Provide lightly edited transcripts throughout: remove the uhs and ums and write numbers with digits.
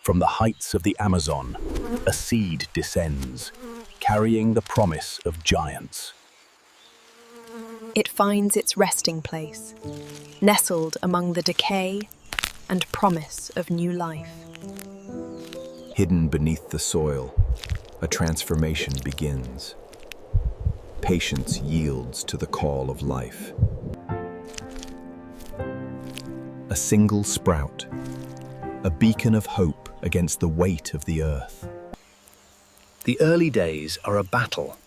From the heights of the Amazon, a seed descends, carrying the promise of giants. It finds its resting place, nestled among the decay and promise of new life. Hidden beneath the soil, a transformation begins. Patience yields to the call of life. A single sprout, a beacon of hope against the weight of the earth. The early days are a battle,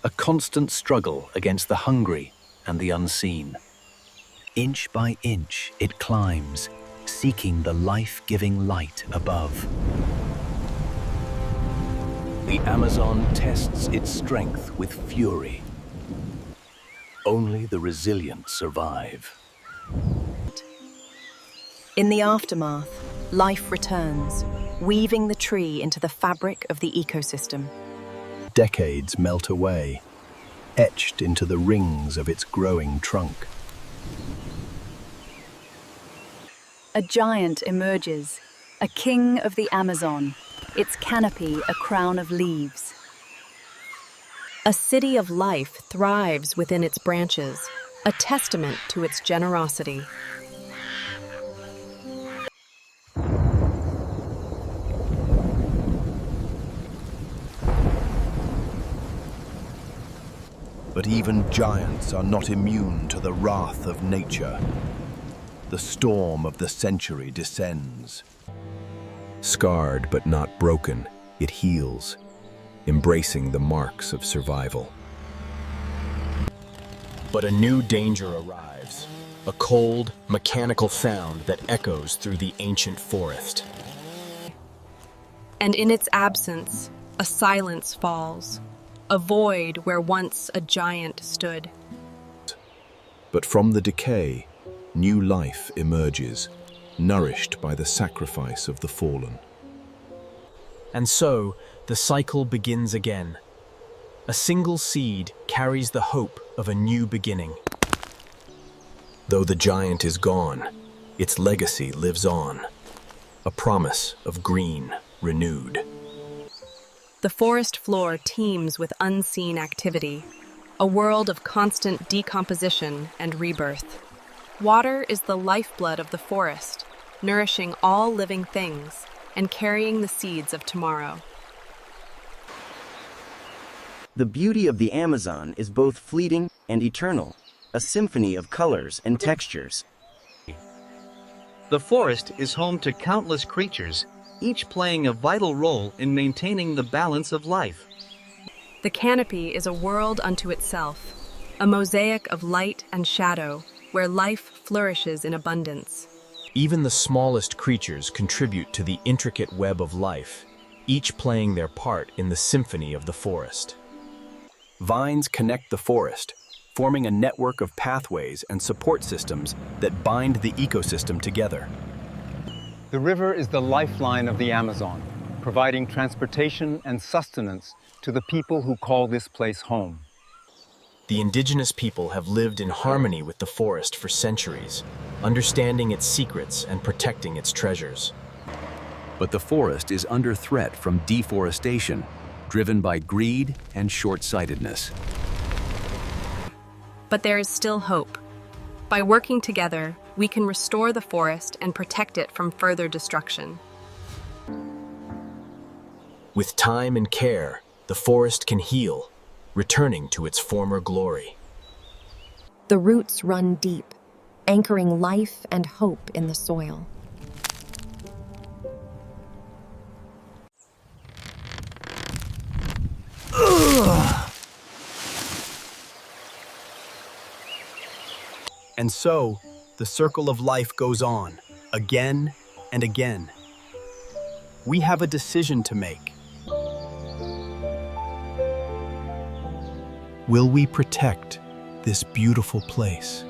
a constant struggle against the hungry and the unseen. Inch by inch it climbs, seeking the life-giving light above. The Amazon tests its strength with fury. Only the resilient survive. In the aftermath, life returns, weaving the tree into the fabric of the ecosystem. Decades melt away, etched into the rings of its growing trunk. A giant emerges, a king of the Amazon, its canopy a crown of leaves. A city of life thrives within its branches, a testament to its generosity. But even giants are not immune to the wrath of nature. The storm of the century descends. Scarred but not broken, it heals, embracing the marks of survival. But a new danger arrives, a cold, mechanical sound that echoes through the ancient forest. And in its absence, a silence falls, a void where once a giant stood. But from the decay, new life emerges, nourished by the sacrifice of the fallen. And so, the cycle begins again. A single seed carries the hope of a new beginning. Though the giant is gone, its legacy lives on, a promise of green renewed. The forest floor teems with unseen activity, a world of constant decomposition and rebirth. Water is the lifeblood of the forest, nourishing all living things and carrying the seeds of tomorrow. The beauty of the Amazon is both fleeting and eternal, a symphony of colors and textures. The forest is home to countless creatures, each playing a vital role in maintaining the balance of life. The canopy is a world unto itself, a mosaic of light and shadow, where life flourishes in abundance. Even the smallest creatures contribute to the intricate web of life, each playing their part in the symphony of the forest. Vines connect the forest, forming a network of pathways and support systems that bind the ecosystem together. The river is the lifeline of the Amazon, providing transportation and sustenance to the people who call this place home. The indigenous people have lived in harmony with the forest for centuries, understanding its secrets and protecting its treasures. But the forest is under threat from deforestation, driven by greed and short-sightedness. But there is still hope. By working together, we can restore the forest and protect it from further destruction. With time and care, the forest can heal, returning to its former glory. The roots run deep, anchoring life and hope in the soil. And so, the circle of life goes on, again and again. We have a decision to make. Will we protect this beautiful place?